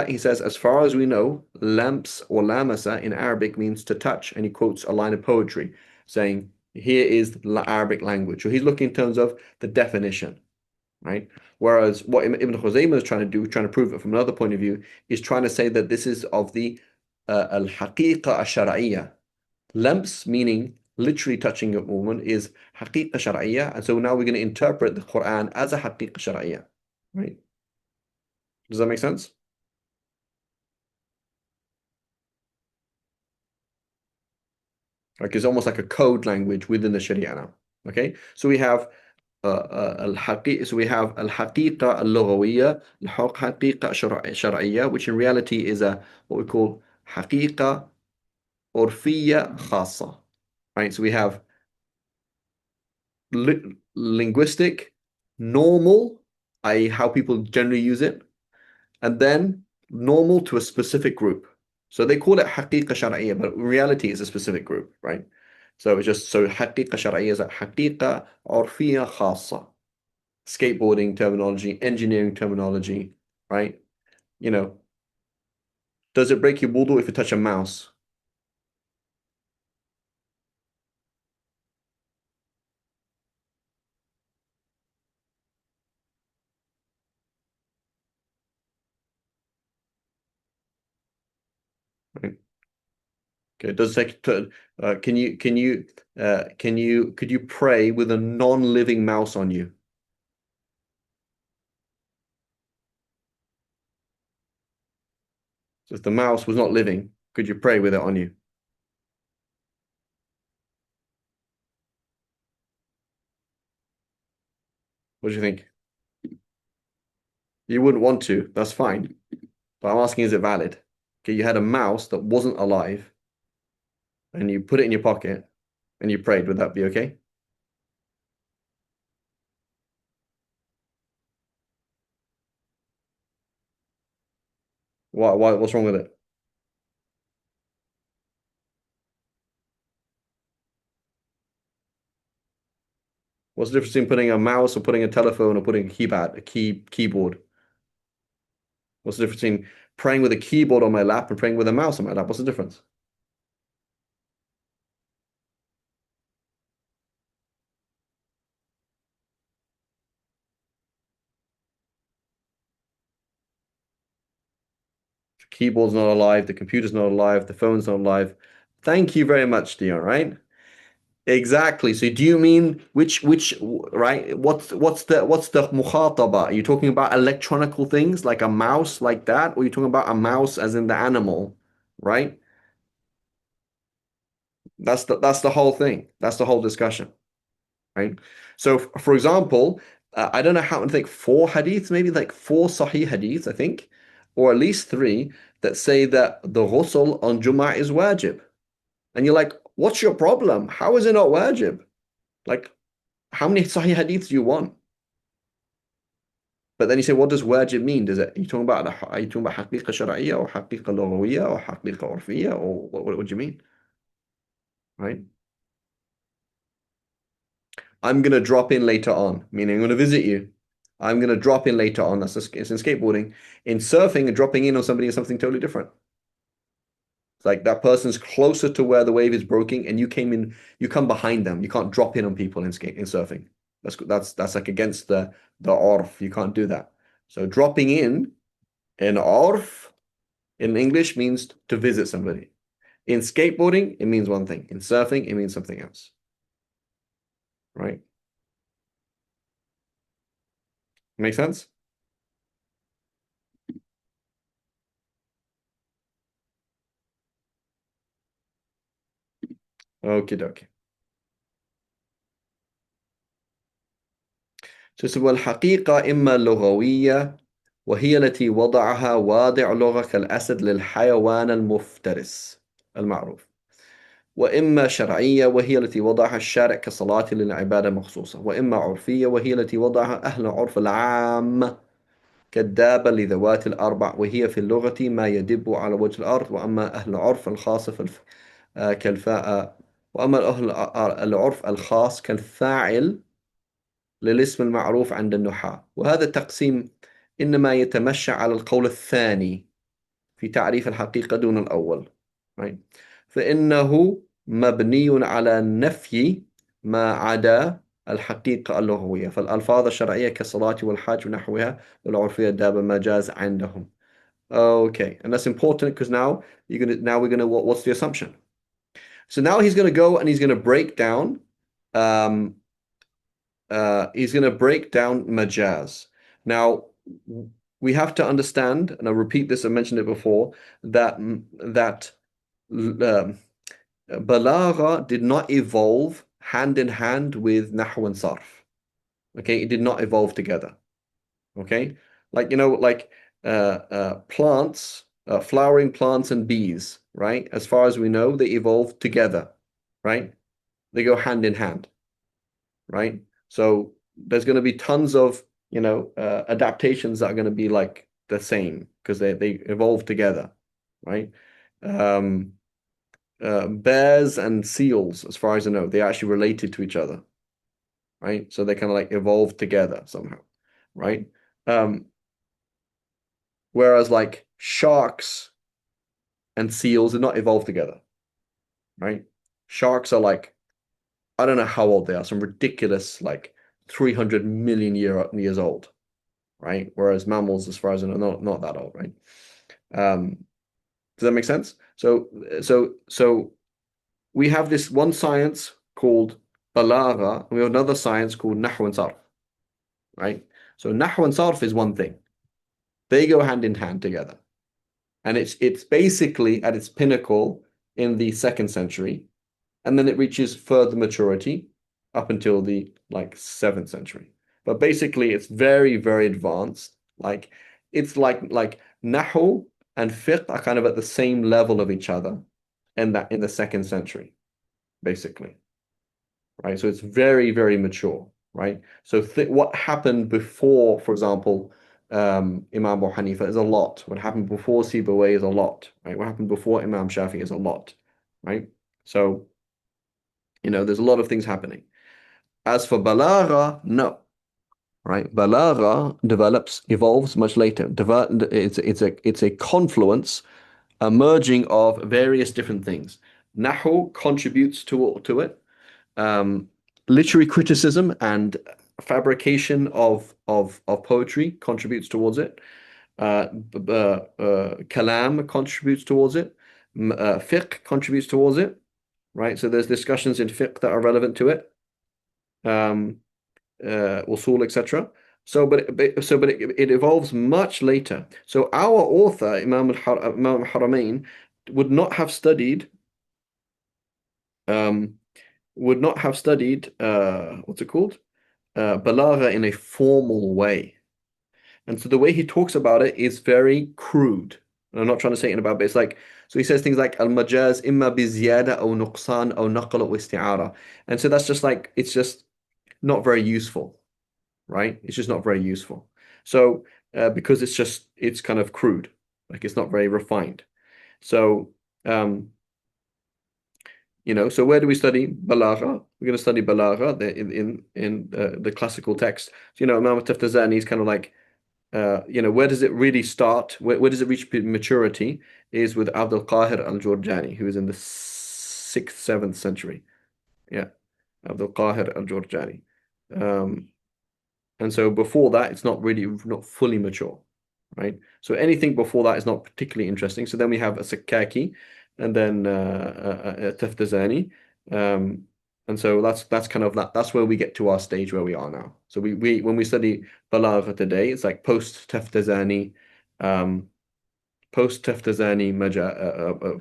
he says, as far as we know, lamps or lamasa in Arabic means to touch, and he quotes a line of poetry saying, here is the Arabic language. So he's looking in terms of the definition, right? Whereas what Ibn Khuzaymah is trying to do, trying to prove it from another point of view, is trying to say that this is of the al-haqiqa al-shar'iyya. Lamps, meaning literally touching a woman, is haqiqa shar'iyya. And so now we're going to interpret the Quran as a haqiqa shar'iyya, right? Does that make sense? Like it's almost like a code language within the Sharia now. Okay, so we have so we have al-haqiqa al-lughawiyya, al-haqiqa shar'iyya, which in reality is a what we call haqiqa urfiyya khassa. Right, so we have linguistic, normal, i.e., how people generally use it, and then normal to a specific group. So they call it haqiqa shar'iyya, but in reality it's a specific group, right? So it's just so haqiqa shar'iyya is a haqiqa urfiyya khassa. Skateboarding terminology, engineering terminology, right? You know, does it break your wudu if you touch a mouse? Right? Okay, does it take, could you pray with a non-living mouse on you? So if the mouse was not living, could you pray with it on you? What do you think? You wouldn't want to, that's fine. But I'm asking, is it valid? Okay, you had a mouse that wasn't alive and you put it in your pocket and you prayed, would that be okay? What's wrong with it? What's the difference between putting a mouse or putting a telephone or putting a keyboard? What's the difference between praying with a keyboard on my lap and praying with a mouse on my lap? What's the difference? The keyboard's not alive, the computer's not alive, the phone's not alive. Thank you very much, Dion, right? Exactly. So do you mean which right? What's the mukhataba? Are you talking about electronical things like a mouse like that, or are you talking about a mouse as in the animal, right? That's the whole thing. That's the whole discussion, right? So for example, I don't know how to think four hadiths, maybe like four sahih hadiths, I think, or at least three that say that the ghusl on Jum'ah is wajib. And you're like, what's your problem? How is it not wajib? Like, how many Sahih hadiths do you want? But then you say, what does wajib mean? Are you talking about haqiqa shar'iyya or haqiqa lughawiyya or haqiqa urfiyya or what do you mean? Right? I'm gonna drop in later on, meaning I'm gonna visit you. I'm gonna drop in later on. It's in skateboarding. In surfing, and dropping in on somebody is something totally different. It's like that person's closer to where the wave is breaking, and you come behind them. You can't drop in on people in surfing. That's like against the orf. You can't do that. So dropping in orf in English means to visit somebody. In skateboarding, it means one thing. In surfing, it means something else. Right? Make sense? Okay, dokie. تسمى الحقيقة إما لغوية وهي التي وضعها واضع لغة كالأسد للحيوان المفترس المعروف، وإما شرعية وهي التي وضعها الشارع كصلاة للعبادة مخصوصة، وإما عرفية وهي التي وضعها أهل العرف العام كالدابة لذوات الأربع وهي في اللغة ما يدب على وجه الأرض، وأما أهل العرف الخاص كالفاء، وأما أهل العرف الخاص كالفاعل للاسم المعروف عند النحاة. وهذا التقسيم إنما يتمشى على القول الثاني في تعريف الحقيقة دون الأول، right? فإنه مبني على نفي ما عدا الحقيقة اللغوية، فالألفاظ الشرعية كالصلاة والحج ونحوها، والعرفية الدابة مجاز عندهم. Okay, and that's important because what's the assumption? So now he's gonna go and um, he's gonna break down majaz. Now we have to understand, and I'll repeat this, I mentioned it before, that balagha did not evolve hand in hand with nahu and sarf. Okay, it did not evolve together. Okay, like plants, flowering plants and bees, right? As far as we know, they evolve together, right? They go hand in hand, right? So there's going to be tons of adaptations that are going to be like the same because they evolve together, right? Um, bears and seals, as far as I know, they're actually related to each other, right? So they kind of like evolve together somehow, right? Um, whereas like sharks and seals did not evolve together, right? Sharks are like, I don't know how old they are, some ridiculous like 300 million years old, right? Whereas mammals, as far as I know, not that old, right? Does that make sense? So we have this one science called balagha, and we have another science called nahw and sarf, right? So nahw and sarf is one thing. They go hand in hand together. And it's basically at its pinnacle in the 2nd century, and then it reaches further maturity up until the like 7th century. But basically it's very, very advanced. Like it's like Nahu and fiqh are kind of at the same level of each other in the 2nd century, basically. Right? So it's very, very mature, right? So what happened before, for example, Imam Abu Hanifa is a lot. What happened before Sibawayh is a lot, right? What happened before Imam Shafi is a lot, right? So, there's a lot of things happening. As for Balagha, no, right? Balagha evolves much later. It's a confluence, a merging of various different things. Nahu contributes to it. Literary criticism and fabrication of poetry contributes towards it. Kalam contributes towards it. Fiqh contributes towards it, right? So there's discussions in fiqh that are relevant to it. Usul, etc. It evolves much later. So our author, Imam al-Haramain, would not have studied um, what's it called? Balagha in a formal way. And so the way he talks about it is very crude. And I'm not trying to say it in a bad way. It's like, so he says things like al-majaz imma bi ziyada aw nuqsan aw naql aw isti'ara. And so that's just like, it's just not very useful, right? It's just not very useful. So because it's kind of crude, like it's not very refined. So so where do we study balagha? We're going to study balagha in the classical text. So, Imam Taftazani is kind of like, where does it really start? Where does it reach maturity? Is with Abdul Qahir al-Jurjani, who is in the 6th, 7th century. Yeah, Abdul Qahir al-Jurjani. And so before that, it's not fully mature, right? So anything before that is not particularly interesting. So then we have a Sakaki, and then Taftazani. And so that's kind of that's where we get to our stage where we are now. So when we study Balagha today, it's like post Taftazani, post Taftazani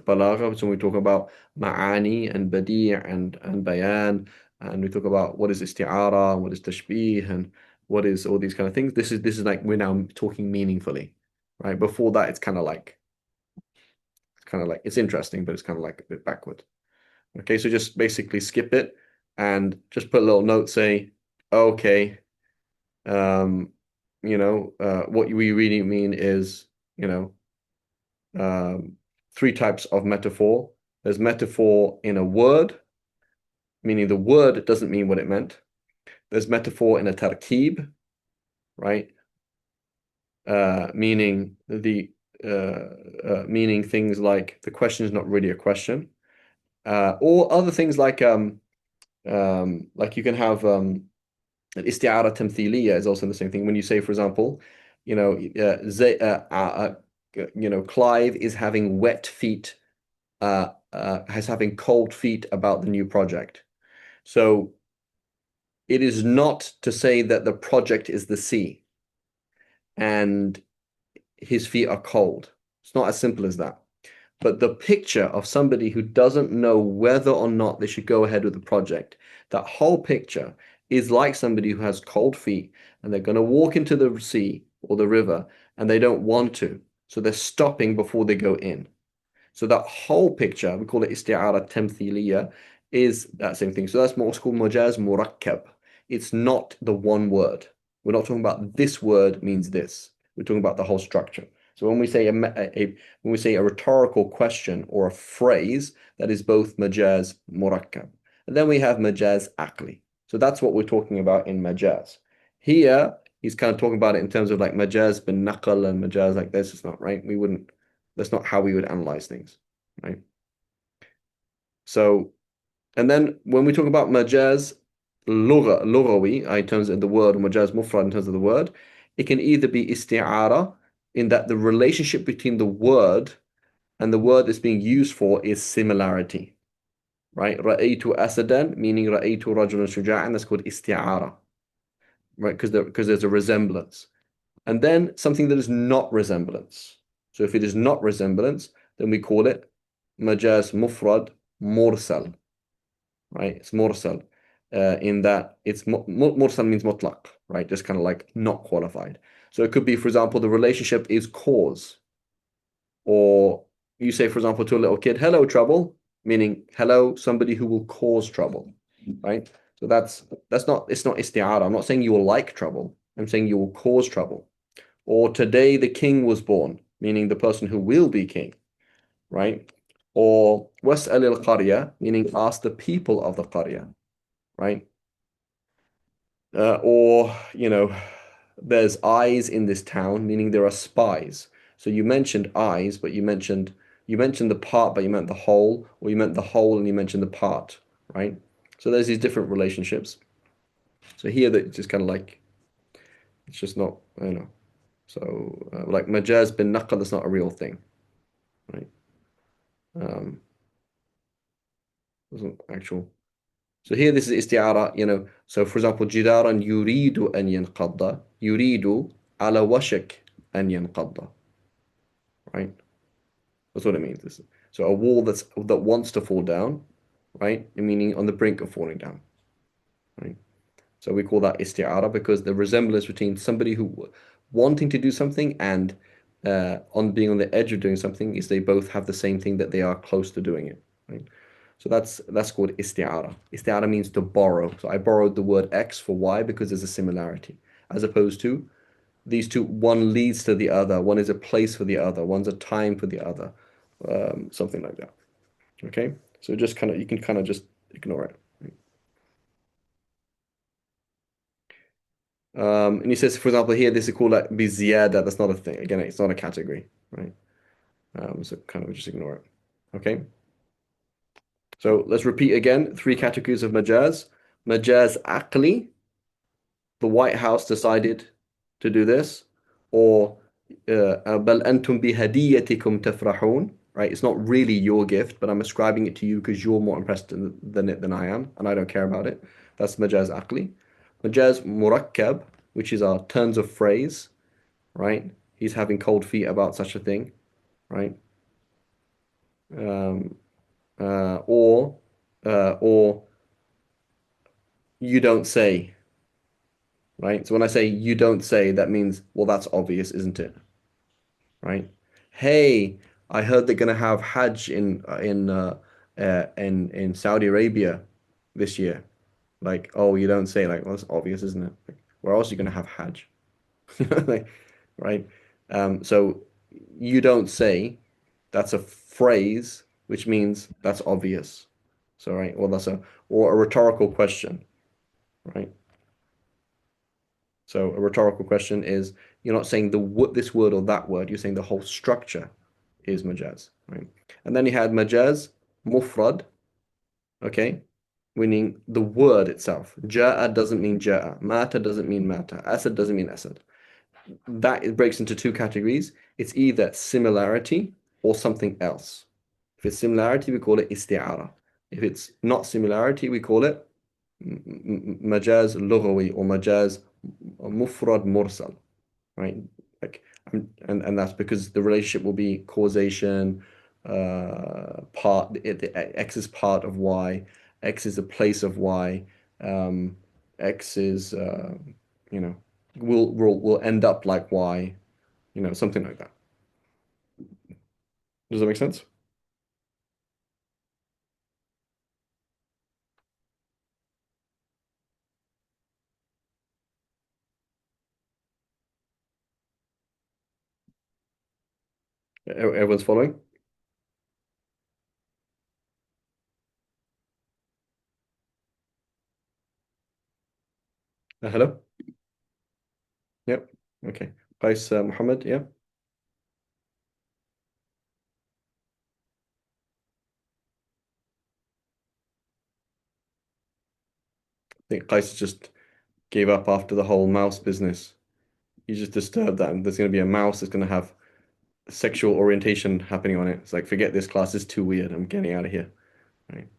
Balagha, so we talk about Ma'ani and Badi' and Bayan, and we talk about what is isti'ara, what is tashbih, and what is all these kind of things. This is like we're now talking meaningfully, right? Before that, it's kind of like it's interesting, but it's kind of like a bit backward. Okay, so just basically skip it and just put a little note, say, okay, um, what we really mean is, you know, three types of metaphor. There's metaphor in a word, meaning the word doesn't mean what it meant. There's metaphor in a tarkib, right? Meaning meaning things like the question is not really a question, or other things like you can have al-isti'ara tamthiliya is also the same thing. When you say, for example, you know, Clive is having wet feet, has having cold feet about the new project. So it is not to say that the project is the sea and his feet are cold. It's not as simple as that. But the picture of somebody who doesn't know whether or not they should go ahead with the project, that whole picture is like somebody who has cold feet and they're going to walk into the sea or the river and they don't want to. So they're stopping before they go in. So that whole picture, we call it isti'ara tamthiliya, is that same thing. So that's what's called majaz murakkab. It's not the one word. We're not talking about this word means this. We're talking about the whole structure. So when we say when we say a rhetorical question or a phrase, that is both majaz murakkab. And then we have majaz aqli. So that's what we're talking about in majaz. Here, he's kind of talking about it in terms of like majaz bin naql and majaz like this. It's not right. That's not how we would analyze things, right? So, and then when we talk about majaz lughawi, in terms of the word, or majaz mufrad in terms of the word, it can either be isti'ara, in that the relationship between the word and the word that's being used for is similarity, right? Ra'aytu asadan, meaning ra'aytu rajulan shuja'an, that's called isti'ara, right? Because there's a resemblance. And then something that is not resemblance. So if it is not resemblance, then we call it majaz mufrad mursal, right? It's mursal, in that it's mursal means mutlaq, right? Just kind of like not qualified. So it could be, for example, the relationship is cause, or you say, for example, to a little kid, "Hello, trouble," meaning hello, somebody who will cause trouble, right? So that's not it's not isti'ara. I'm not saying you will like trouble. I'm saying you will cause trouble. Or today the king was born, meaning the person who will be king, right? Or was'al al-qarya, meaning ask the people of the qarya, right? Or, there's eyes in this town, meaning there are spies. So you mentioned eyes, but you mentioned the part, but you meant the whole, or you meant the whole and you mentioned the part, right? So there's these different relationships. So here that it's just kind of like it's just not, I don't know. So like majaz bin naql, that's not a real thing, right? Um, wasn't actual. So here this is isti'ara, So for example, jidaran yuridu an yanqadda, yuridu ala washak an yanqadda, right? That's what it means. So a wall that wants to fall down, right? Meaning on the brink of falling down, right? So we call that isti'ara because the resemblance between somebody who wanting to do something and on being on the edge of doing something is they both have the same thing, that they are close to doing it, right? So that's called isti'ara. Isti'ara means to borrow. So I borrowed the word X for Y because there's a similarity, as opposed to these two, one leads to the other, one is a place for the other, one's a time for the other, something like that. Okay, so just kind of you can kind of just ignore it. And he says, for example, here this is called like biziyada. That's not a thing. Again, it's not a category, right? So kind of just ignore it. Okay. So let's repeat again. Three categories of majaz. Majaz aqli, the White House decided to do this, or بل أنتم بهديتكم تفرحون, right? It's not really your gift, but I'm ascribing it to you because you're more impressed than it than I am, and I don't care about it. That's majaz aqli. Majaz murakkab, which is our turns of phrase, right? He's having cold feet about such a thing, right? Um, or you don't say, right? So when I say you don't say, that means, well, that's obvious, isn't it? Right? Hey, I heard they're gonna have Hajj in Saudi Arabia this year. Like, oh, you don't say, like, well, that's obvious, isn't it? Like, where else are you gonna have Hajj? Like, right? So you don't say, that's a phrase which means that's obvious. So right, well, that's a or a rhetorical question, right? So a rhetorical question is you're not saying this word or that word, you're saying the whole structure is majaz, right? And then you had majaz mufrad, okay, meaning the word itself. Ja'a doesn't mean ja'a, mata doesn't mean mata, asad doesn't mean asad. That it breaks into two categories. It's either similarity or something else. If it's similarity, we call it isti'ara. If it's not similarity, we call it majaz lughawi or majaz mufrad mursal, right? Like, and that's because the relationship will be causation, X is part of Y, X is a place of Y, X is, you know, will end up like Y, something like that. Does that make sense? Everyone's following? Hello? Yep. Okay. Qais Muhammad, yeah. I think Qais just gave up after the whole mouse business. He's just disturbed that there's going to be a mouse that's going to have sexual orientation happening on it. It's like, forget this class is too weird. I'm getting out of here. Right?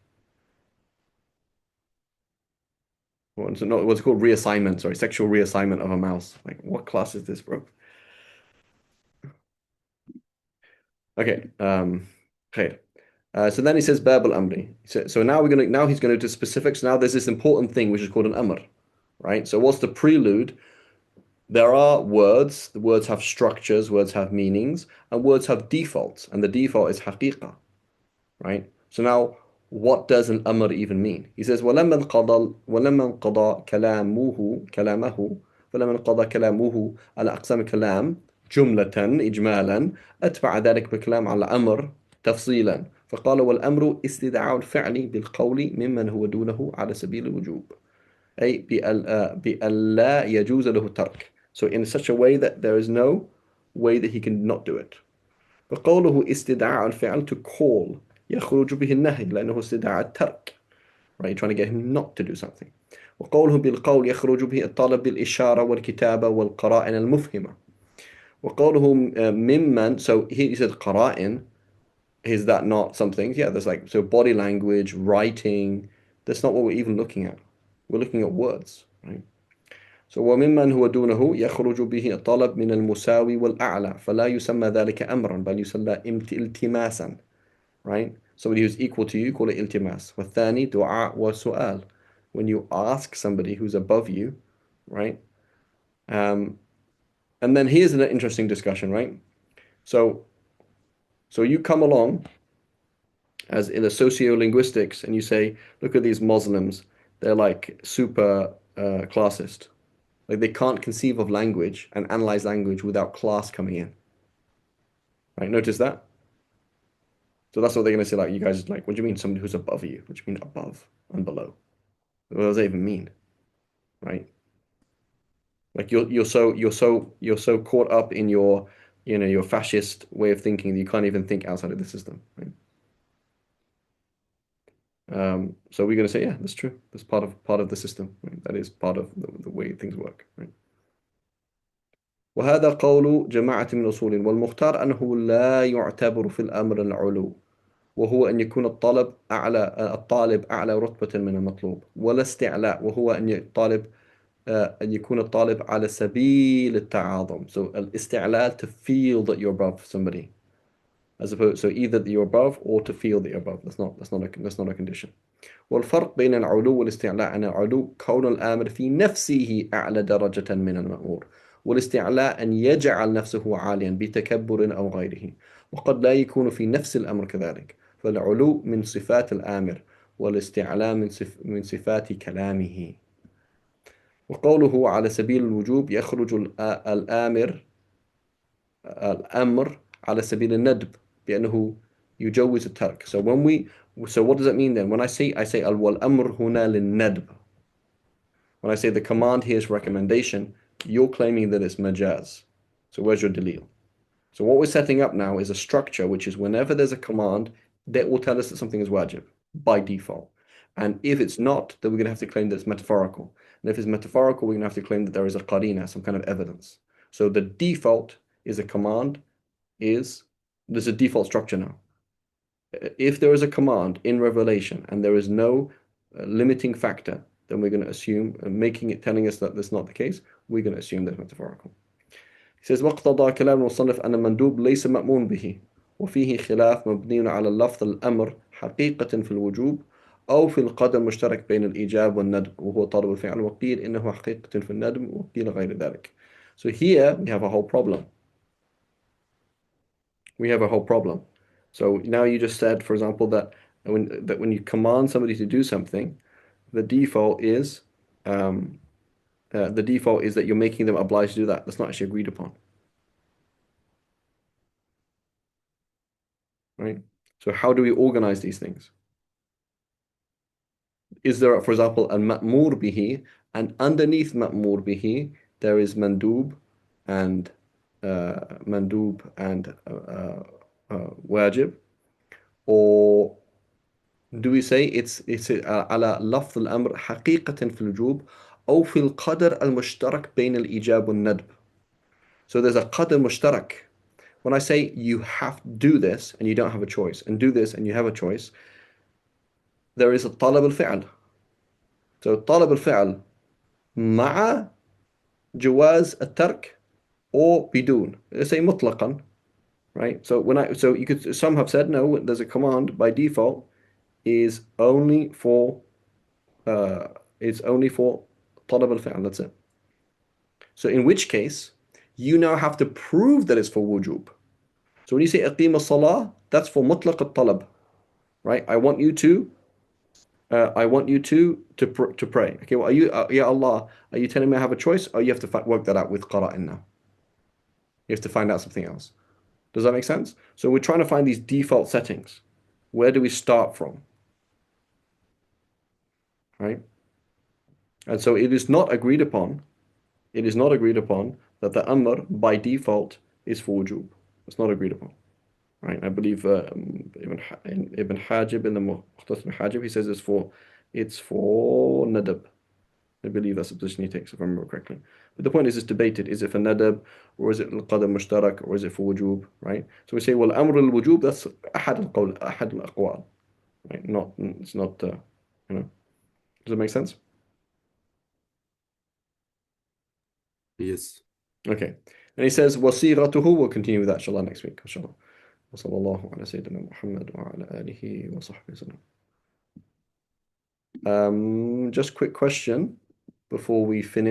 What's it called? Reassignment. Sorry, sexual reassignment of a mouse. Like, what class is this, bro? Okay. Okay. So then he says Bab al-Amri. So now he's gonna do specifics. Now there's this important thing which is called an Amr, right? So what's the prelude? There are words. The words have structures. Words have meanings, and words have defaults. And the default is haqiqah, right? So now, what does an amr even mean? He says, ولما انقضى كلامه فلما انقضى كلامه على أقسام الكلام جملة إجمالا أتبع ذلك بالكلام على أمر تفصيلا فقال والأمر استدعاء الفعل بالقول ممن هو دونه على سبيل الوجوب أي بأن لا يجوز له الترك. So in such a way that there is no way that he can not do it. فقوله استدعاء الفعل to call يخرج به النهي لأنه استدعاء الترك, right? You're trying to get him not to do something. وقوله بالقول يخرج به الطلب بالإشارة والكتابة والقرائن المفهمة. وقوله ممن, so he said قرائن, is that not something? Yeah, there's like, so body language, writing, that's not what we're even looking at. We're looking at words, right? So وممن هو دونه يخرج به الطلب من المساوي والأعلى فلا يسمى ذلك أمرا بل يسمى التماسا, right? Somebody who's equal to you, call it iltimas. والثاني دعاء وسؤال. When you ask somebody who's above you, right? Um, and then here's an interesting discussion, right? So, so you come along as in a sociolinguistics and you say, look at these Muslims, they're like super classist. Like they can't conceive of language and analyze language without class coming in. Right? Notice that? So that's what they're gonna say, like you guys like, what do you mean somebody who's above you? What do you mean above and below? What does that even mean? Right? Like you're so caught up in your your fascist way of thinking that you can't even think outside of the system. Right? So we're gonna say, yeah, that's true. That's part of the system. Right? That is part of the way things work. Right? وهذا قول جماعة من الأصول والمختار أنه لا يعتبر في الأمر العلو وهو أن يكون الطالب أعلى رتبة من المطلوب ولا استعلاء وهو أن يكون الطالب على سبيل التعاظم. So الاستعلاء to feel that you're above somebody. as opposed so either that you're above or to feel that you're above. That's not a condition. والفرق بين العلو والاستعلاء أن العلو كون الآمر في نفسه أعلى درجة من المأمور، والاستعلاء أن يجعل نفسه عاليا بتكبر أو غيره، وقد لا يكون في نفس الأمر كذلك، فالعلو من صفات الآمر والاستعلاء من صفات كلامه. وقوله على سبيل الوجوب يخرج الأمر على سبيل الندب بأنه يجوز الترك. So what does that mean then? When I say والأمر هنا للندب. When I say the command here is recommendation, you're claiming that it's majaz. So where's your dalil? So what we're setting up now is a structure which is whenever there's a command, that will tell us that something is wajib by default. And if it's not, then we're going to have to claim that it's metaphorical. And if it's metaphorical, we're going to have to claim that there is a qarina, some kind of evidence. So the default is a command, there's a default structure now. If there is a command in Revelation and there is no limiting factor, then we're going to assume, telling us that that's not the case, we're going to assume that's metaphorical. He says واقتضى كلام المصنف أن المندوب ليس مأمون به وفيه خلاف مبني على اللفظ الأمر حقيقة في الوجوب أو في القدر المشترك بين الإيجاب والندب وهو طلب الفعل، وقيل إنه حقيقة في الندب وقيل غير ذلك. So here we have a whole problem. So now you just said, for example, that when you command somebody to do something, the default is that you're making them obliged to do that. That's not actually agreed upon, right? So how do we organize these things? Is there, for example, a ma'mur bihi, and underneath ma'mur bihi there is and mandub and wajib, or do we say it's على لفظ الأمر حقيقة في الوجوب أو في القدر المشترك بين الإيجاب والندب? So there's a qadr mushtarak. When I say you have to do this and you don't have a choice, and do this and you have a choice, there is a طلب الفعل. So طلب الفعل مع جواز الترك or بدون. Let's say مطلقا, right? So you could, some have said no, there's a command by default is only for it's only for طلب الفعل, that's it. So in which case, you now have to prove that it's for wujub. So when you say أقيم الصلاة, that's for مطلق الطلب, right? I want you to pray. Okay, well, Ya Allah, are you telling me I have a choice, or you have to work that out with qara'in now? You have to find out something else. Does that make sense? So we're trying to find these default settings. Where do we start from? Right? And so it is not agreed upon that the amr by default is for wujub. It's not agreed upon. Right? I believe Ibn Hajib in the Mukhtasar Hajib, he says it's for nadab. I believe that's the position he takes, if I remember correctly. But the point is, it's debated. Is it for nadab, or is it al-qadr mushtarak, or is it for wujub, right? So we say, well, amr al-wujub, that's ahad al-aqwal, right? It's not, you know. Does it make sense? Yes. Okay. And he says, وَصِيغَتُهُ, we'll continue with that, inshallah, next week, inshallah. وصلى الله على سيدنا محمد وعلى آله وصحبه وسلم. Just quick question before we finish.